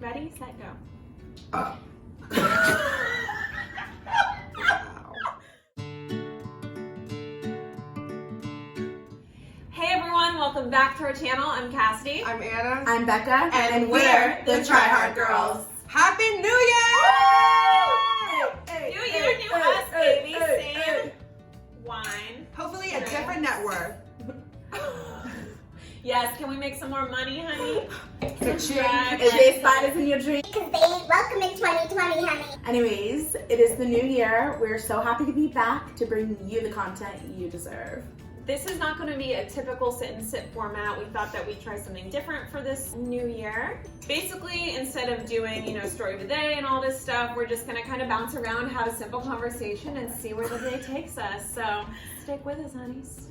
Ready, set, go. Wow. Hey everyone, welcome back to our channel. I'm Cassidy. I'm Anna. I'm Bekah. And we're the Try Hard Girls. Happy New Year! New year, new us, baby. Same wine. Hopefully a different net worth. Yes, can we make some more money, honey? Ka-ching. Is they spiders in your dream? Because they welcome in 2020, honey. Anyways, it is the new year. We're so happy to be back to bring you the content you deserve. This is not going to be a typical sit and sip format. We thought that we'd try something different for this new year. Basically, instead of doing, story of the day and all this stuff, we're just going to kind of bounce around, have a simple conversation, and see where the day takes us. So, stick with us, honeys.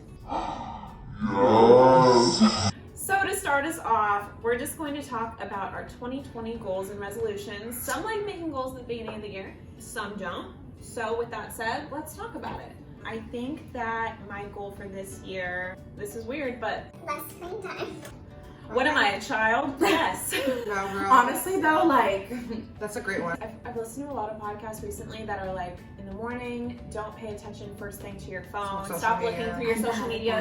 So to start us off, we're just going to talk about our 2020 goals and resolutions. Some like making goals at the beginning of the year, some don't. So with that said, let's talk about it. I think that my goal for this year, this is weird, but Less screen time. what am I, a child? Yes. No, girl. Honestly though, That's a great one. I've listened to a lot of podcasts recently that are like, in the morning, don't pay attention first thing to your phone. Social Stop media. looking through your I know social media.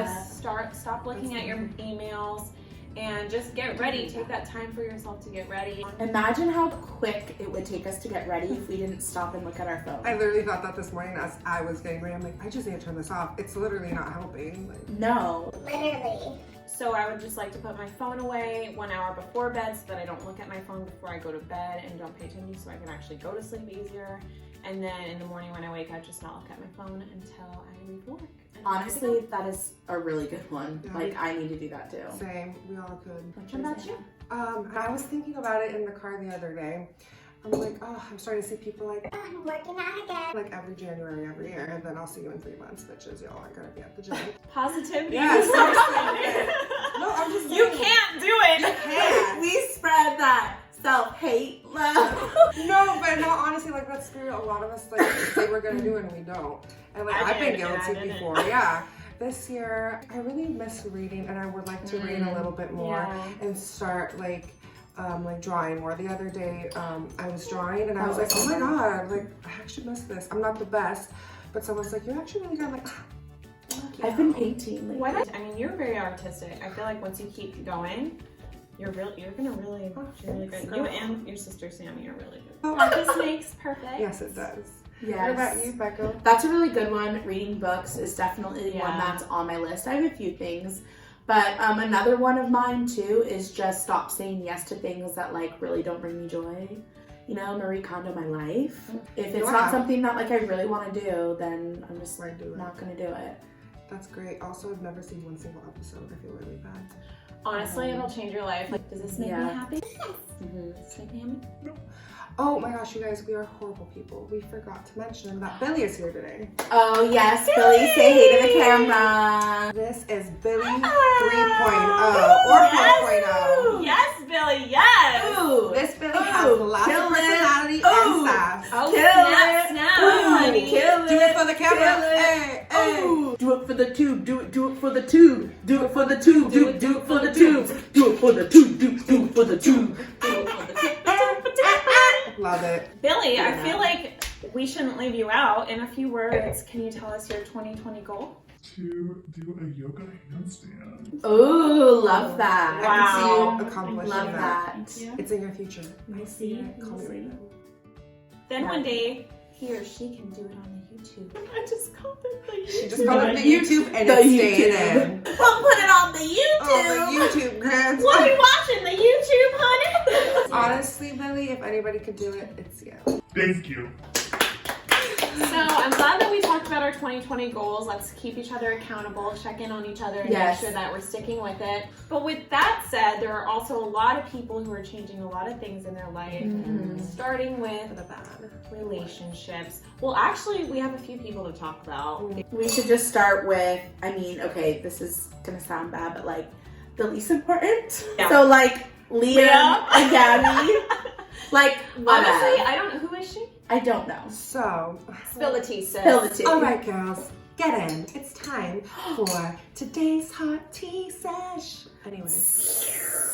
that. Stop looking at your emails. And just get ready. Take that time for yourself to get ready. imagine how quick it would take us to get ready if we didn't stop and look at our phone. I literally thought that this morning as I was getting ready. I'm like, I just need to turn this off. It's literally not helping. No. Literally. So I would just like to put my phone away 1 hour before bed so that I don't look at my phone before I go to bed and don't pay attention so I can actually go to sleep easier. And then in the morning when I wake up, just not look at my phone until I leave work. And Honestly, that is a really good one. Yeah. Like, I need to do that too. Same. We all could. what about you? I was thinking about it in the car the other day. I'm like, oh, I'm starting to see people like I'm working out again. every January, every year, and then I'll see you in 3 months, bitches. Y'all aren't gonna be at the gym. Positivity. Yes. Yeah, No, I'm just you saying. can't do it. can't. We spread that self-hate love. No, but no, honestly, like that's scary. A lot of us like say we're gonna do it and we don't. And like I I've been did, and I guilty didn't. before. Yeah. This year, I really miss reading, and I would like to read a little bit more Yeah. and start like drawing more. The other day, I was drawing, and I was Oh, like, oh my okay. god, like I actually miss this. I'm not the best, but someone's like, you're actually really good. I'm like, I've been painting lately. What? I mean, you're very artistic. I feel like once you keep going, you're really good. You're really good. You and your sister Sammy are really good. Practice makes perfect. yes, it does. Yes. What about you, Bekah? That's a really good one. Reading books is definitely one Yeah. that's on my list. I have a few things. But another one of mine too is just stop saying yes to things that like really don't bring me joy. Marie Kondo my life. If it's not something that like I really want to do, then I'm just Right, do it. not gonna do it. That's great. Also, I've never seen one single episode. I feel really bad. Honestly, it'll change your life. Like, does this make me Yeah. happy? Mm-hmm. Does this make me happy? Oh my gosh, you guys, we are horrible people. We forgot to mention that Billy is here today. Oh yes, Billy, say hey to the camera. This is Billy 3.0 or 4.0. Yes, Billy, yes! Ooh, This Billy has lots kill of it. personality Ooh. and sass. Oh, Kill snap, it. snap, Ooh, honey. kill Do it for the camera. Kill it. Hey, hey. Ooh. Do it for the tube. Do it for the tube. Do it for the tube. Do it for the tube. Do it for the tube. Do it for the tube. Love it. Billy, I feel like we shouldn't leave you out. In a few words, can you tell us your 2020 goal? To do a yoga handstand. Ooh, love that. I can see Wow. you accomplishing Love that. Yeah. It's in your future. I see it. Call me right now. Then one day, he or she can do it on the YouTube. I just called it the YouTube. She just called it the YouTube and The it's staying YouTube. in. We'll put it on the YouTube. Oh, the YouTube, girl. What are you watching? The YouTube, honey? Honestly, Billy, if anybody could do it, it's you. Thank you. So I'm glad that we talked about our 2020 goals. Let's keep each other accountable, check in on each other, and Yes. make sure that we're sticking with it. But with that said, there are also a lot of people who are changing a lot of things in their life, starting with The bad. relationships. Well, actually, we have a few people to talk about. We should just start with, okay, this is gonna sound bad, but like the least important. Yeah. So like Liam and Gabby. Like Honestly, whatever. I don't know. Who is she? I don't know. So, Spill the tea, sis. Spill the tea. all right, girls, get in. It's time for today's hot tea sesh. Anyways,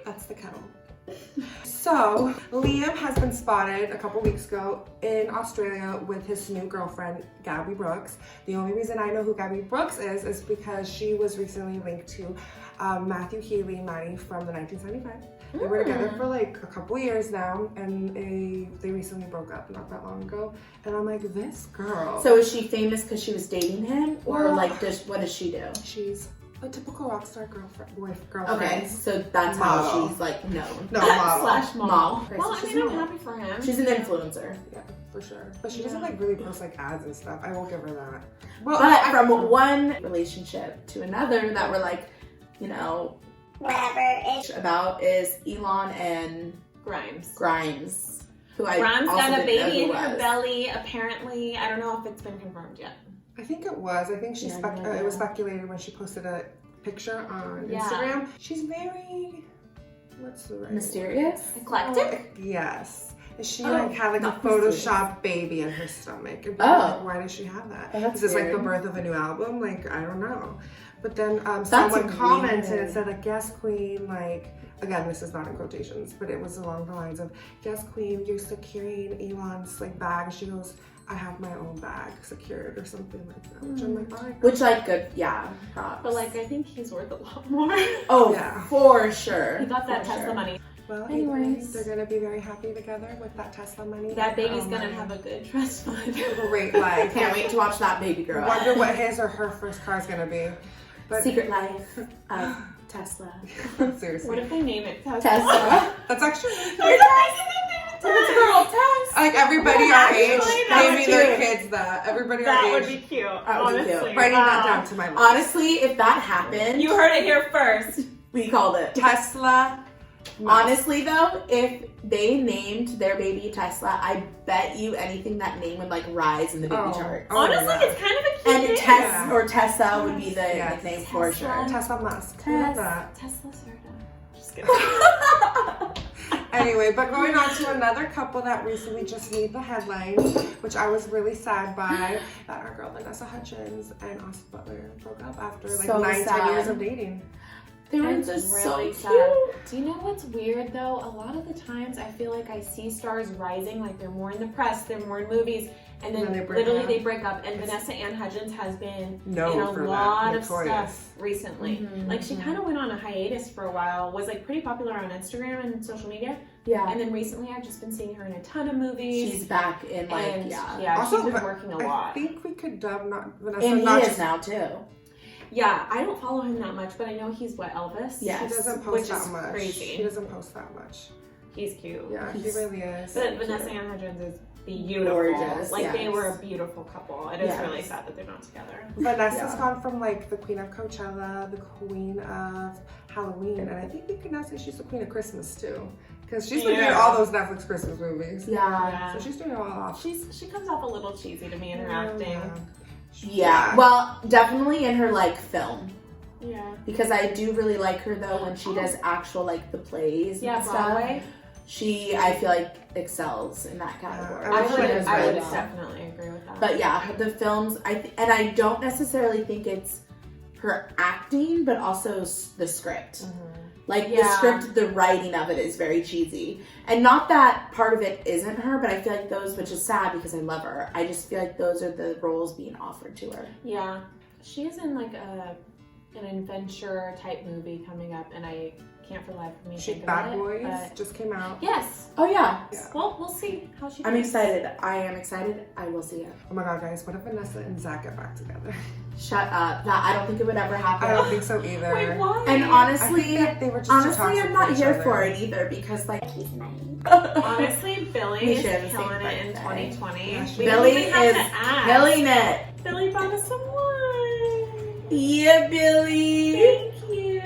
that's the kettle. So, Liam has been spotted a couple weeks ago in Australia with his new girlfriend, Gabby Brooks. The only reason I know who Gabby Brooks is because she was recently linked to Matthew Healy and Maddie from the 1975. They were together for like a couple years now, and they recently broke up not that long ago. And I'm like, this girl. So is she famous because she was dating him, or like, what does she do? She's a typical rock star girlfriend. Okay, so that's how she's like known. No, model. Slash model. Okay, Well, so I mean, I'm happy for him. She's an influencer. Yeah, for sure. But she doesn't like really post like ads and stuff. I won't give her that. Well, But from one relationship to another that we're like, you know, Whatever. about is Elon and Grimes. who I Grimes also got a didn't know baby who in her was. belly, apparently. I don't know if it's been confirmed yet. I think it was. I think she it was speculated when she posted a picture on Instagram. She's very, what's the right Mysterious? Eclectic? Yes. And she like had like a not Photoshop baby in her stomach. And Oh. why does she have that? Oh, that's Is this like the weird. birth of a new album? Like, I don't know. But then someone commented weird. and said like, yes, queen, like, again, this is not in quotations, but it was along the lines of, yes, queen, you're securing Elon's like bag. She goes, I have my own bag secured or something like that. Which I'm like, all right. Which like good, yeah, props. But like, I think he's worth a lot more. oh, Yeah. for sure. He got that For Tesla sure. money. Well, Anyways. they're gonna be very happy together with that Tesla money. That baby's Oh, gonna my have a good trust fund. great life. Can't wait to watch that baby grow up. Wonder what his or her first car is gonna be. But Secret life of Tesla. seriously, What if they name it Tesla? Tesla. that's actually It's a girl, Tess. like everybody our age Actually, that's naming their cute. kids that. Everybody That our would age be cute, That would be cute. honestly. writing that Wow. down to my list. Honestly, if that happened, You heard it here first. we called it. Tesla. Honestly though, if they named their baby Tesla, I bet you anything that name would like rise in the baby charts. Oh, Honestly, yeah. it's kind of a cute And name. Tess Yeah. or Tessa would be the Yes. nickname for sure. Tesla Musk. I love that. Tesla Serta. Just kidding. Anyway, but going on to another couple that recently just made the headlines, which I was really sad by, that our girl Vanessa Hudgens and Austin Butler broke up after like So 9-10 sad. years of dating. They were It's just really so sad. cute. Do you know what's weird though? A lot of the times I feel like I see stars rising, like they're more in the press, they're more in movies, and then they break literally up. they break up. And Vanessa Ann Hudgens has been Known in a for that, lot of notorious. stuff recently. Like she kind of went on a hiatus for a while, was like pretty popular on Instagram and social media, Yeah. and then recently I've just been seeing her in a ton of movies. She's back in like, and yeah. she's been but working a I lot. think we could dub not Vanessa. And he not is just, now too. Yeah, I don't follow him that much, but I know he's what, Elvis? Yeah. He doesn't Which post that is much. crazy. He doesn't post that much. He's cute. Yeah, he He's really is. But Vanessa Ann Hudgens is beautiful. Gorgeous, Like they yes. were a beautiful couple. It is Yes. really sad that they're not together. Vanessa's Yeah. gone from like the queen of Coachella, the queen of Halloween, and I think we could now say she's the queen of Christmas too. Because she's been doing Yeah. all those Netflix Christmas movies. Yeah. So she's doing it all off. She comes off a little cheesy to me in her acting. Yeah. Well, definitely in her like film. Yeah. Because I do really like her though when she does actual like the plays Yeah, and stuff. Broadway. She, I feel like, excels in that category. I I She would, does I really would well. definitely agree with that. But yeah, the films, and I don't necessarily think it's her acting, but also the script. Like the Yeah. script, the writing of it is very cheesy. And not that part of it isn't her, but I feel like those, which is sad because I love her, I just feel like those are the roles being offered to her. Yeah. She is in like an adventure type movie coming up, and I can't for the life of me She think Bad of it. Boys But just came out. yes. Oh yeah. Yeah. Well, we'll see how she I'm does. excited. I am excited. I will see it. Oh my god, guys, what if Vanessa and Zach get back together? Shut up. That I don't think it would ever happen. I don't think so either. Wait, why? And I think honestly, that they were just too honestly, toxic I'm not for each here other. for it either because like He's money. Honestly, Billy We is share the same killing it in birthday. 2020. Yeah, she We Billy don't even have is to ask. killing it. Billy brought us some wine. Yeah, Billy. Thank you.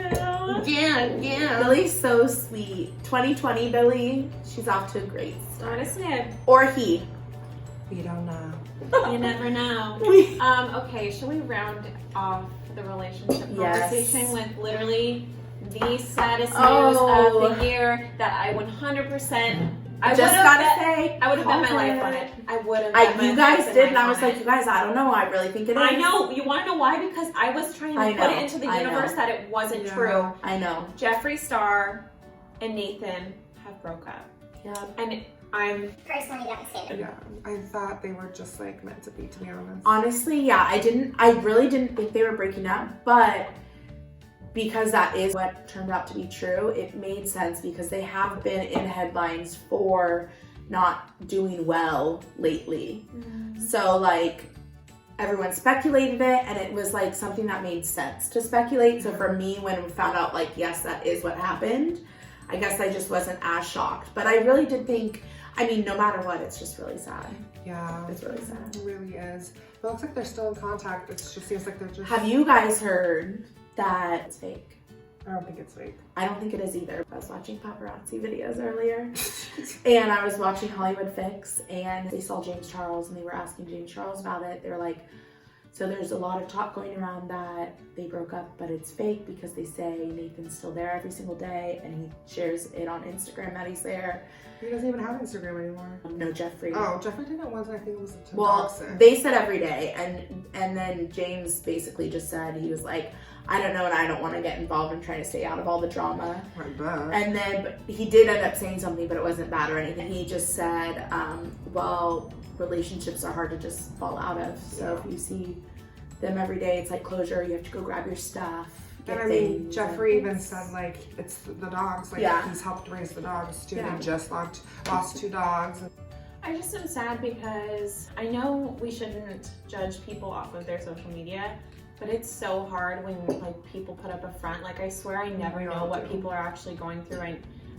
Yeah. Billy's so sweet. 2020 Billy, she's off to a great start. Honestly, Or he. We don't know. you never know. Okay, shall we round off the relationship Yes. conversation with literally the saddest news Oh. of the year that I 100%. I Just would've gotta bet- say, I would have bet my call life on it. it. I would have. bet my You guys fucking did, and life I was on like, it. you guys, I don't know. I really think it is. I know. You want to know why? Because I was trying to I put know, it into the I know. universe that it wasn't Yeah. true. I know. Jeffree Star and Nathan have broke up. Yeah. And I'm Personally devastated. Yeah, I thought they were just like meant to be honest. Honestly, yeah, I really didn't think they were breaking up, but because that is what turned out to be true, it made sense because they have been in headlines for not doing well lately. So like everyone speculated it, and it was like something that made sense to speculate. So for me, when we found out like, yes, that is what happened, I guess I just wasn't as shocked. But I really did think, I mean, no matter what, it's just really sad. Yeah, It's really sad. It really is. It looks like they're still in contact. It just seems like they're just. Have you guys heard that it's fake? I don't think it's fake. I don't think it is either. I was watching paparazzi videos earlier and I was watching Hollywood Fix, and they saw James Charles and they were asking James Charles about it. They were like, so there's a lot of talk going around that they broke up, but it's fake because they say Nathan's still there every single day and he shares it on Instagram that he's there. He doesn't even have Instagram anymore. No, Jeffrey. Oh, Jeffrey did it once, and I think it was to Well, toxic. they said every day, and then James basically just said, he was like, I don't know, and I don't want to get involved. I'm trying to stay out of all the drama. Like that. And then he did end up saying something, but it wasn't bad or anything. He just said, well, relationships are hard to just fall out of. So if you see them every day, it's like closure. You have to go grab your stuff. And get I mean, things. Jeffrey even said like it's the dogs. Like Yeah. he's helped raise the dogs too. Yeah. They just lost 2 dogs. I just am sad because I know we shouldn't judge people off of their social media, but it's so hard when like people put up a front. Like I swear I never We know all what do. people are actually going through.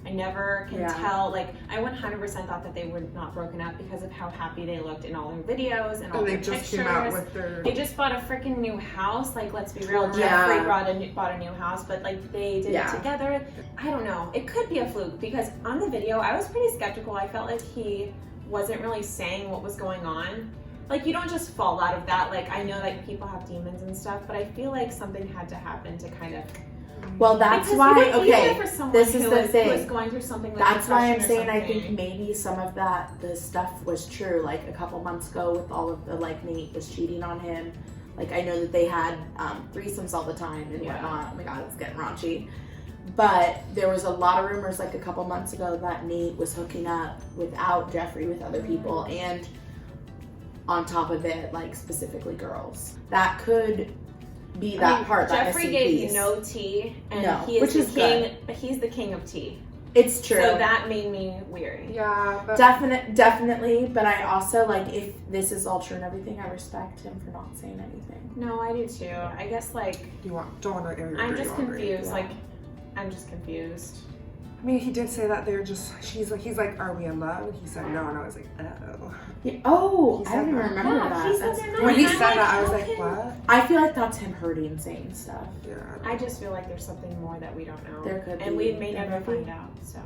I never can Yeah. tell. Like I 100% thought that they were not broken up because of how happy they looked in all their videos and all And their they just pictures. came out with their. They just bought a freaking new house. Like, let's be real. Yeah. Jeffrey bought a new house, but like they did Yeah. it together. I don't know. It could be a fluke because on the video, I was pretty skeptical. I felt like he wasn't really saying what was going on. Like, you don't just fall out of that. Like, I know like people have demons and stuff, but I feel like something had to happen to kind of. Well, that's Because why, even okay, for someone this is who the is thing. going through something like That's why I'm depression or saying I think something. maybe some of the stuff was true. Like a couple months ago with all of the, like Nate was cheating on him. Like I know that they had threesomes all the time and Yeah. whatnot. Oh my god, it's getting raunchy. But there was a lot of rumors like a couple months ago that Nate was hooking up without Jeffrey with other people, and on top of it, like specifically girls. That could be that I mean, part. That Jeffrey missing gave piece. no tea, and No, he is which the is king. He's the king of tea. It's true. So that made me weary. Yeah, but Definitely, but I also like if this is all true and everything, I respect him for not saying anything. No, I do too. I guess like don't want to air your I'm dirty just laundry. confused. Yeah. Like I'm just confused. I mean, he did say that they're just. He's like, are we in love? And he said no, and I was like, oh. Yeah, oh, He I said don't even that. remember Yeah, that. he said That's they're not. When he I'm said like, that, I was how like, can- what? I feel like that's him hurting saying stuff. Yeah. I just feel like there's something more that we don't know. There could and be. we may There never could be. find out. So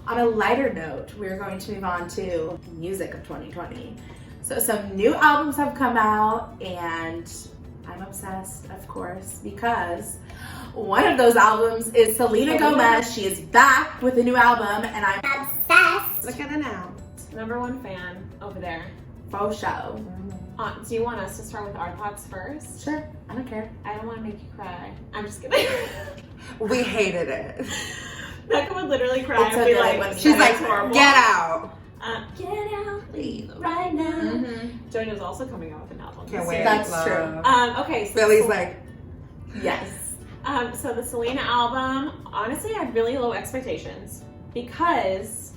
On a lighter note, we're going to move on to music of 2020. So some new albums have come out, and I'm obsessed, of course, because one of those albums is Selena Gomez. She is back with a new album, and I'm Obsessed. Look at it now. #1 fan over there. faux show. Do you want us to start with our thoughts first? Sure, I don't care. I don't want to make you cry. I'm just kidding. We hated it. Becca would literally cry It's and be okay, like, when- She's "That's like, horrible." get out. Get out, leave right now. Mm-hmm. JoJo's also coming out with an album. Can't this wait. year. That's Love. true. Okay, so Billy's like, Yes. So the Selena album, honestly, I had really low expectations because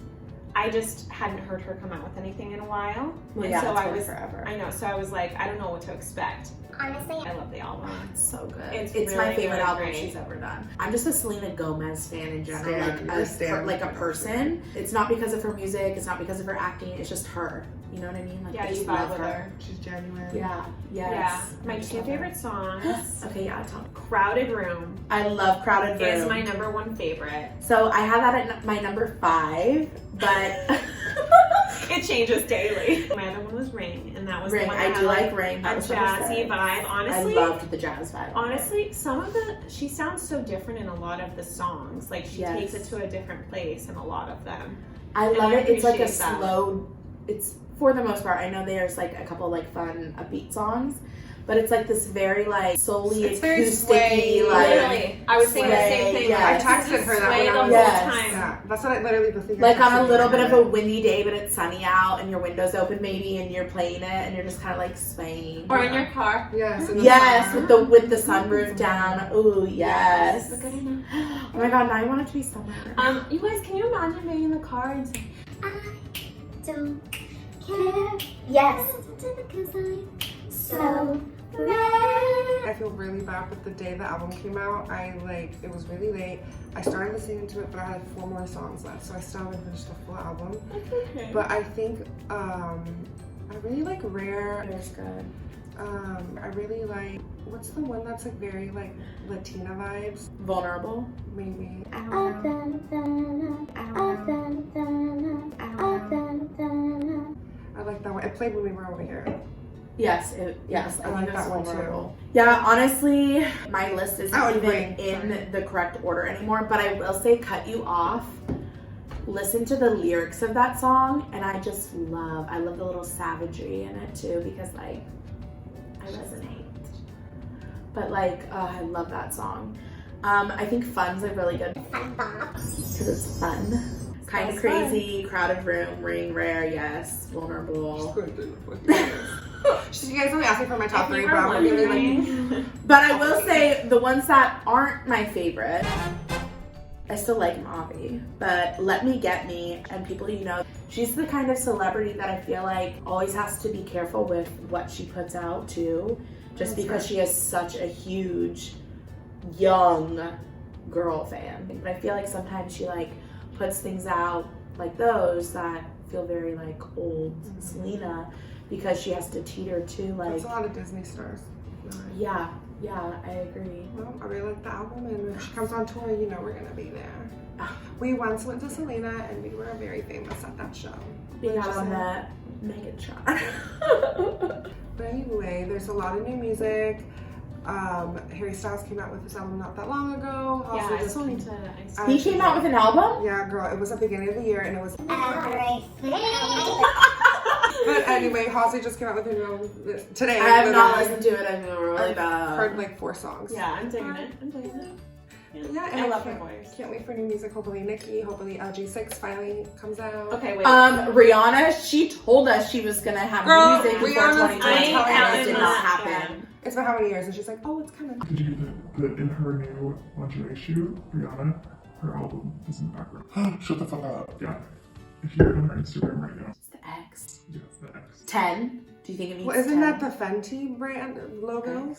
I just hadn't heard her come out with anything in a while. Well, And yeah, so it's I been was, forever. I know, so I was like, I don't know what to expect. Honestly, I love the album. It's so good. It's It's my really, favorite really album great. she's ever done. I'm just a Selena Gomez fan in general, Stan, like you're a, Stan. like a person. It's not because of her music. It's not because of her acting. It's just her. You know what I mean? Like Yeah, I you just vibe love with her. her. she's genuine. Yeah. Yes. Yeah, my I just 2 love her. favorite songs. Okay, yeah, tell me. Crowded Room I love Crowded Room. is my #1 favorite. So I have that at my number 5, but It changes daily. My other one was Ring, and that was Ring. the one I that do had like Ring. a That was number jazzy 6. vibe. Honestly, I loved the jazz vibe. Honestly, she sounds so different in a lot of the songs. Like she Yes. takes it to a different place in a lot of them. I And love I it. It's like a appreciate that. slow. It's for the most part. I know there's like a couple like fun upbeat songs, but it's like this very like soul-y, It's very acoustic-y, sway. like Literally, I was thinking the same sway, thing. yeah. Like, I texted this is her that sway when the I whole was- Yes. time. Yeah, that's what I literally the thing. Like on a little bit of a windy day, but it's sunny out, and your window's open maybe, and you're playing it, and you're just kind of like swaying. Or in your car. Yes. Yes, with the sunroof down. Ooh, yes. That's good enough. Oh my god, now I want it to be summer. You guys, can you imagine being in the car and saying, I don't care. Yes. Because I'm so red. I feel really bad, but the day the album came out, it was really late. I started listening to it, but I had 4 more songs left, so I still haven't finished the full album. that's okay. But I think I really like Rare. It's good. I really like, what's the one that's like very like Latina vibes? Vulnerable. Maybe. I like that one. It played when we were over here. Yes, I like think that it's one too. vulnerable. Yeah, honestly, my list isn't Oh, even great. in the correct order anymore, but I will say Cut You Off. Listen to the lyrics of that song, and I love the little savagery in it too, because like, I resonate. But like, I love that song. I think Fun's a really good, because it's fun. Kind of crazy, crowded room, ring, Rare, yes, vulnerable. You guys only asked me for my top If 3, you but were I'm gonna give you like. wondering. But I will say, the ones that aren't my favorite, I still like Mavi, but Let Me Get Me and People You Know, she's the kind of celebrity that I feel like always has to be careful with what she puts out too, just because she has such a huge young girl fan. But I feel like sometimes she like puts things out like those that feel very like old Selena, because she has to teeter to like. That's a lot of Disney stars. Yeah, I agree. Well, I really like the album, and when she comes on tour, you know we're gonna be there. We once went to Selena, and we were very famous at that show. We got on that Megan shot. But anyway, there's a lot of new music. Harry Styles came out with this album not that long ago. Yeah, Also I just- still need to. He came out with an album? Yeah, girl, it was the beginning of the year, and it was. Everything. But anyway, Halsey just came out with a new album today. I have not literally. listened to it. I've really I've bad. heard like 4 songs. Yeah, I'm digging it. Yeah, and I love her can't- voice. Can't wait for new music. Hopefully Nicki, hopefully LG6 finally comes out. Okay, wait. Rihanna, she told us she was gonna have Girl, music before Rihanna's 2020, and telling it did us not that. happen. It's been how many years? And she's like, oh, it's coming. Did you get that in her new lingerie shoot, Rihanna, her album is in the background. Shut the fuck up. Yeah. If you're on her Instagram right now. It's the X. Yes, the X. 10? Do you think it means Well, isn't 10? that the Fenty brand logo?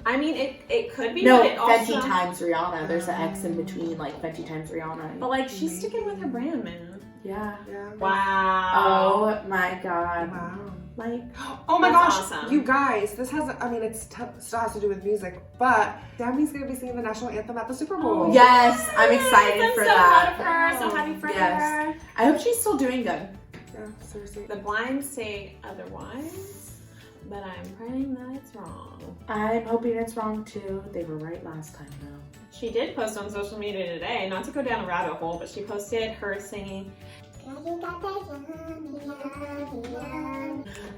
I mean, it could be, No, but it Fenty also. times Rihanna. There's an X in between, like Fenty times Rihanna. But like, she's sticking with her brand, man. Yeah. Yeah. Wow. Oh my god. Wow. Like, Oh my That's gosh, awesome. you guys, this has, I mean, still has to do with music, but Demi's gonna be singing the national anthem at the Super Bowl. yes, I'm excited I'm for so that. proud of her. So happy for Yes. her. I hope she's still doing good. Yeah, seriously. The blinds say otherwise, but I'm praying that it's wrong. I'm hoping it's wrong too. They were right last time though. She did post on social media today, not to go down a rabbit hole, but she posted her singing.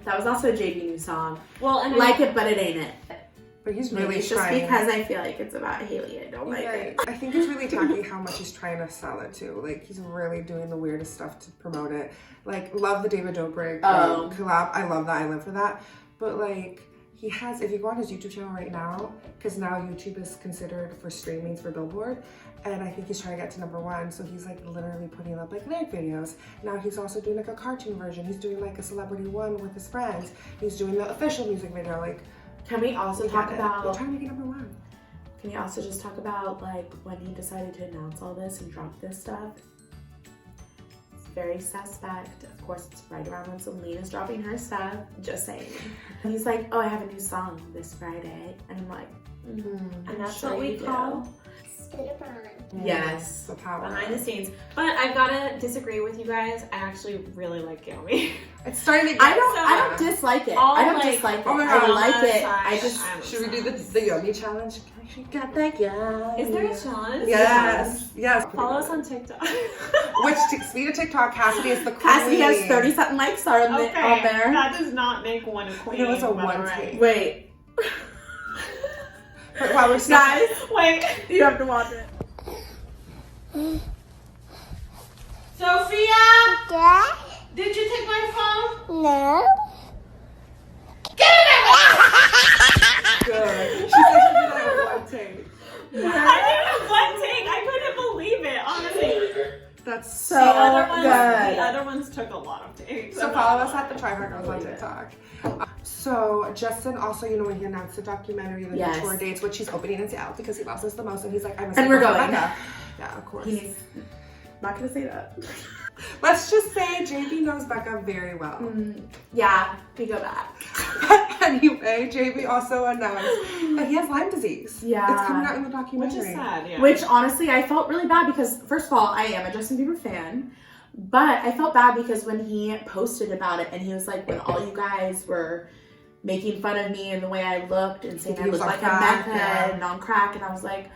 That was also a JB new song. Well, and Like it, but it ain't it. But he's Maybe really it's just trying. because I feel like it's about Haley. I don't like Right. it. I think it's really tacky how much he's trying to sell it too. Like he's really doing the weirdest stuff to promote it. Like love the David Dobrik collab. I love that. I live for that. But like he has, if you go on his YouTube channel right now, because now YouTube is considered for streamings for Billboard, and I think he's trying to get to #1. So he's like literally putting up like lyric videos. Now he's also doing like a cartoon version. He's doing like a celebrity one with his friends. He's doing the official music video. Like Can we also talk they're about? trying to make it #1. Can we also just talk about like when he decided to announce all this and drop this stuff? It's very suspect. Of course, it's right around when Selena's dropping her stuff. Just saying. And he's like, "Oh, I have a new song this Friday," and I'm like, And that's sure what we you do. call Yes. The power. behind the scenes. But I've got to disagree with you guys. I actually really like Yomi. It's starting to get. I don't dislike it. All, I don't like, dislike it. oh my I God, like it. I'm I just Should we do the Yomi challenge? She got that yummy. Is there a challenge? Yes. Yes. Follow us on TikTok. Speed of TikTok, Cassidy is the queen. Cassidy has 30-something likes on Okay, there. that does not make one a queen. It was a by the one way. take. Wait, But while we're still, guys, Wait. you have to watch it. Sophia, Yeah? did you take my phone? No? Good. She said she did it in one take. I did it in one take. I couldn't believe it, honestly. That's So The good. other ones took a lot of takes. So follow us at the Try Hard Girls on TikTok. So Justin also, you know, when he announced the documentary and the Yes. tour dates, which he's opening in Seattle because he loves us the most, and he's like, I'm a And we're super going. Bekah. Yeah, of course. He's not gonna say that. Let's just say JB knows Bekah very well. Yeah, we go back. Anyway, JB also announced that he has Lyme disease. Yeah. It's coming out in the documentary. Which is sad, yeah. Which honestly, I felt really bad because, first of all, I am a Justin Bieber fan, but I felt bad because when he posted about it and he was like, when all you guys were making fun of me and the way I looked and saying I He was looked on like a crack, meth head and on crack, and I was like,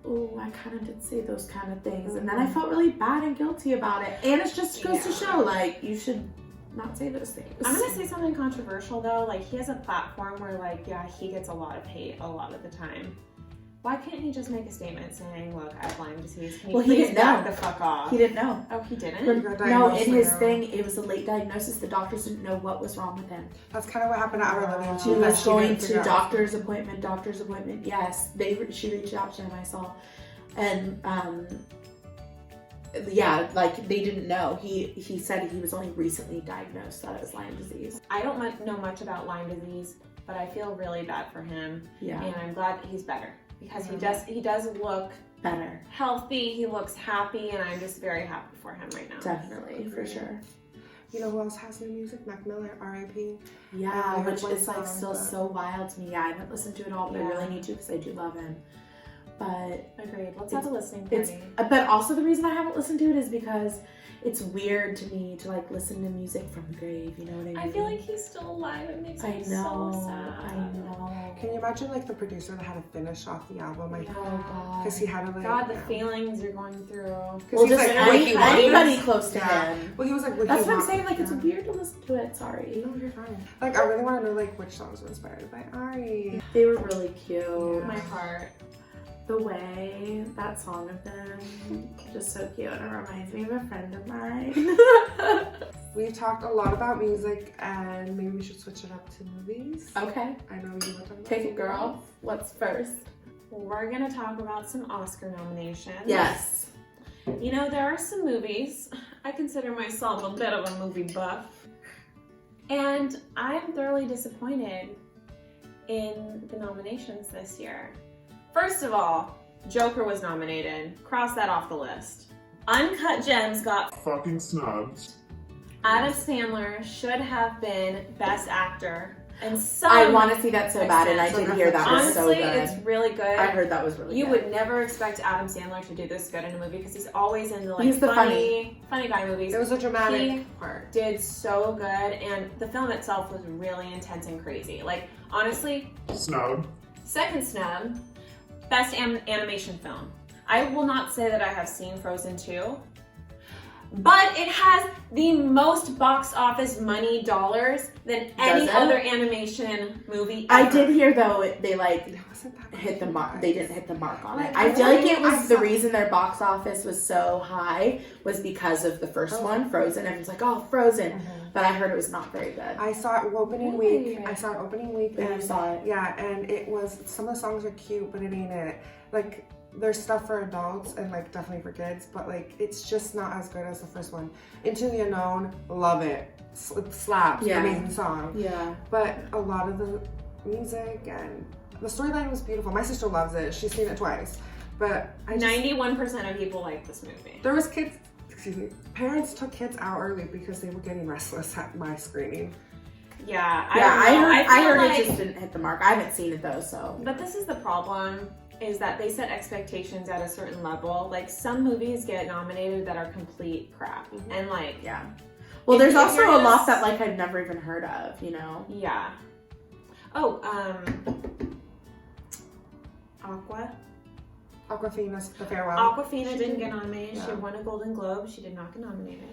oh, I kind of did say those kind of things. And then I felt really bad and guilty about it. And it just goes to show, like, you should not say those things. I'm gonna say something controversial though. Like, he has a platform where, like, yeah, he gets a lot of hate a lot of the time. Why can't he just make a statement saying, look, I have Lyme disease. Can you Well, he please didn't back know. the fuck off? He didn't know. Oh, he didn't? got No, diagnosed in his with it. thing, it was a late diagnosis. The doctors didn't know what was wrong with him. That's kind of what happened to Avril Lavigne She too. that was going didn't to figure out. doctor's appointment. Yes, she reached out to him. I saw, and yeah, like they didn't know. He said he was only recently diagnosed that it was Lyme disease. I don't know much about Lyme disease, but I feel really bad for him. Yeah, And I'm glad that he's better because he does look better, healthy. He looks happy, and I'm just very happy for him right now. definitely for sure. You know who else has new music? Mac Miller, R.I.P. Yeah, I heard which one is like song, still but- so wild to me. Yeah, I haven't listened to it all, but I Yeah. really need to because I do love him. But Agreed. Let's have a listening it's party. but also the reason I haven't listened to it is because it's weird to me to like listen to music from the grave. You know what I mean? I feel like he's still alive. It makes I me know. so sad. I know. Can you imagine like the producer that had to finish off the album? Like, Oh God. because he had to like. God, the yeah. feelings you're going through. 'Cause Well, he's just like, what he wants. anybody close to Yeah. him. Well, he was like, what That's he what I'm wants. saying. Like, it's Yeah. weird to listen to it. Sorry. No, you're fine. Like, I really want to know like which songs were inspired by Ari. They were really cute. My heart. The way that song of them, just so cute, and it reminds me of a friend of mine. We've talked a lot about music, and maybe we should switch it up to movies. Okay, I know you want to talk about take it, girl. What's first? We're gonna talk about some Oscar nominations. Yes. You know, there are some movies. I consider myself a bit of a movie buff. And I'm thoroughly disappointed in the nominations this year. First of all, Joker was nominated. Cross that off the list. Uncut Gems got Fucking snubbed. Adam Sandler should have been Best Actor. And some I want to see that so bad, and I extent. did hear that was so Honestly, good. it's really good. I heard that was really You good. would never expect Adam Sandler to do this good in a movie because he's always in the like He's the funny guy movies. It was a dramatic He part. did so good, and the film itself was really intense and crazy. Like, honestly, Snub. second snub, best animation film. I will not say that I have seen Frozen 2, but it has the most box office money dollars than any Does it? other animation movie I ever. did hear though they like It wasn't that hit the much mark. fun. They didn't hit the mark on it. Like, I feel like it I was the saw- reason their box office was so high was because of the first one, Frozen. Everyone's like, oh, Frozen, but I heard it was not very good. I saw it opening Really? week. I saw it opening week. And you And saw it. yeah, and it was, some of the songs are cute, but it ain't it. Like, there's stuff for adults and like definitely for kids, but like it's just not as good as the first one. Into the Unknown, love it. Slaps, Yeah. amazing song. Yeah. But a lot of the music and the storyline was beautiful. My sister loves it. She's seen it twice. But I just, 91% of people like this movie. there was kids, excuse me, parents took kids out early because they were getting restless at my screening. Yeah, I heard like, it just didn't hit the mark. I haven't seen it though, so. But this is the problem, is that they set expectations at a certain level. Like, some movies get nominated that are complete crap. And like, Yeah. Well, If there's you also hear a lot this- that like I've never even heard of, you know. yeah. Oh, Aquafina's The Farewell. Aquafina She didn't get nominated. yeah. She won a Golden Globe. She did not get nominated.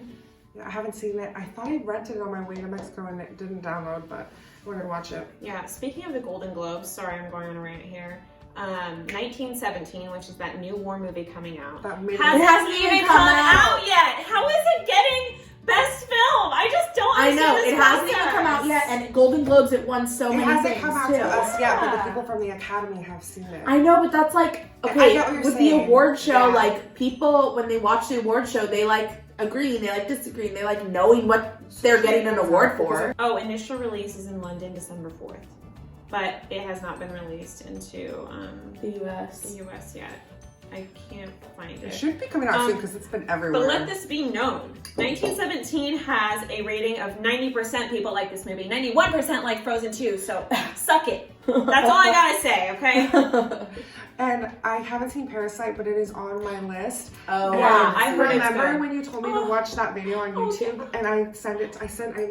Yeah, I haven't seen it. I thought I rented it on my way to Mexico and it didn't download, but we're gonna watch it. Yeah, speaking of the Golden Globes, sorry I'm going on a rant here. 1917, which is that new war movie coming out, That made hasn't even come out yet. How is it hasn't even come out yet, and Golden Globes it won so many hasn't things come out too. to us yet, but the people from the Academy have seen it. I know, but that's like I okay get what you're with saying. the award show. Yeah. Like people when they watch the award show, they like agreeing, they like disagreeing, they like knowing what they're getting an award for. Oh, initial release is in London, December 4th, but it has not been released into The US. the US yet. I can't find It it. should be coming out soon because it's been everywhere. But let this be known. 1917 has a rating of 90% people like this movie. 91% like Frozen 2, so suck it. That's all I gotta say, okay? And I haven't seen Parasite, but it is on my list. Oh, And yeah, I I've heard it's remember good. when you told me to watch that video on YouTube, and I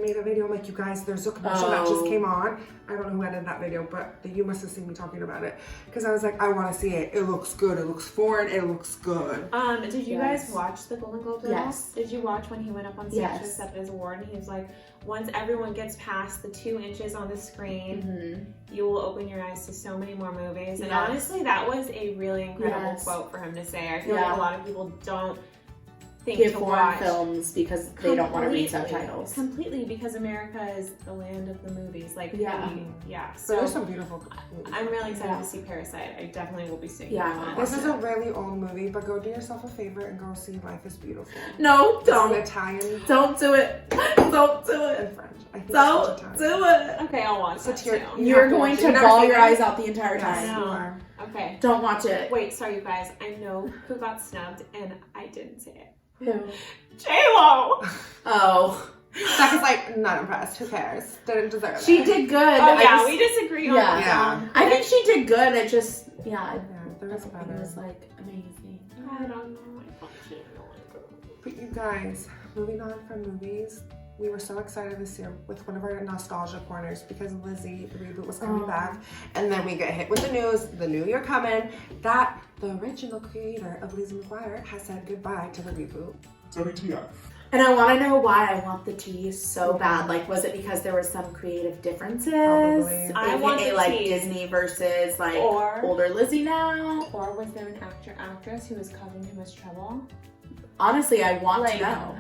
made a video. I'm like, you guys, there's a commercial that just came on. I don't know who edited that video, but you must have seen me talking about it because I was like, I want to see it. It looks good. It looks foreign. It looks good. Did you guys watch the Golden Globes at all? Yes. Did you watch when he went up on stage Yes. to accept his award and he was like, once everyone gets past the 2 inches on the screen, you will open your eyes to so many more movies. And Yes. honestly, that was a really incredible Yes. quote for him to say. I feel Yeah. like a lot of people don't think Give to foreign watch films because they don't want to read Completely. subtitles. Completely, because America is the land of the movies. Like, Yeah. But So there's some beautiful movies. I'm really excited Yeah. to see Parasite. I definitely will be seeing Yeah, that I one. wanna This is a really old movie, but go do yourself a favor and go see Life is Beautiful. No, It's an don't. Italian Don't do it. Don't do it. and French. I think Don't it's Italian. do it. Okay, I'll watch So that tear- too. You You're have to going watch it. to You've never bawl seen your it? eyes out the entire Yes, time. you No. are. Okay. Don't watch it. Wait, sorry you guys. I know who got snubbed and I didn't say it. Who? J-Lo! Oh. Zach is like, not impressed. Who cares? Didn't deserve it. She did good. Oh yeah, I we disagree on Yeah. that Yeah. one. I think she did good. It just, yeah. Yeah, there was It better. was like amazing. I don't know. I thought she didn't like her. But you guys, moving on from movies, we were so excited this year with one of our nostalgia corners because Lizzie, the reboot, was coming back. And then we get hit with the news, the new year coming, that the original creator of Lizzie McGuire has said goodbye to the reboot. WTF. And I want to know why I want the tea so bad. Like, was it because there were some creative differences? Probably. I want AKA, the like tea. Disney versus like Or- older Lizzie now. Or was there an actress who was causing too much trouble? Honestly, I want Like, to know.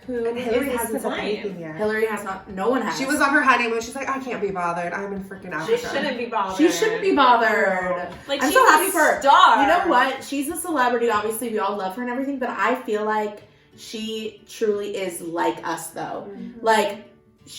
Who And Hillary is hasn't to said anything blame? yet. Hillary has not. No one has. She was on her honeymoon. She's like, I can't be bothered. I'm in freaking She Africa. shouldn't be bothered. She shouldn't be bothered. Like, I'm she's so happy a for her. star. You know what? She's a celebrity. Obviously, we all love her and everything. But I feel like she truly is like us, though. Like,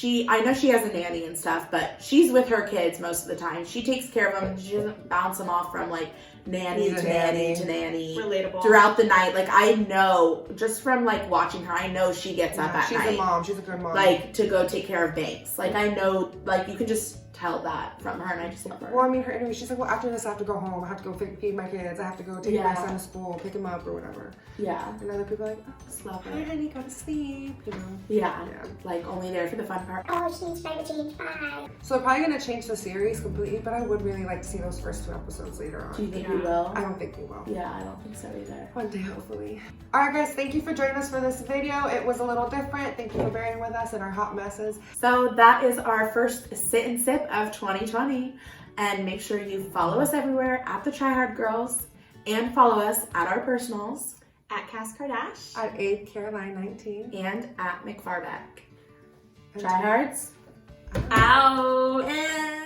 I know she has a nanny and stuff, but she's with her kids most of the time. She takes care of them. She doesn't bounce them off from like nanny Need a to nanny nanny. to nanny Relatable. throughout the night. Like, I know just from like watching her, I know she gets up at She's night. a mom. She's a good mom. Like, to go take care of Banks. Like, I know, like, you can just tell that from her, and I just love her. Well, I mean, her interview, she's like, well, after this, I have to go home. I have to go feed my kids. I have to go take my Yeah. son to school, pick him up, or whatever. Yeah. And other people are like, Just love oh, her. hi, honey, go to sleep, you know. Yeah. Yeah. Like, only there for the fun part. Oh, she's trying to change. Bye. So they're probably going to change the series completely, but I would really like to see those first 2 episodes later Do you on. think Yeah. we will? I don't think we will. Yeah, I don't think so either. One day, hopefully. Alright guys, thank you for joining us for this video. It was a little different. Thank you for bearing with us and our hot messes. So that is our first sit and sip of 2020. And make sure you follow us everywhere at the Try Hard Girls and follow us at our personals At Kass Kardashian. At 8 Caroline 19. and at McFarbeck. And Try Hards. Out. And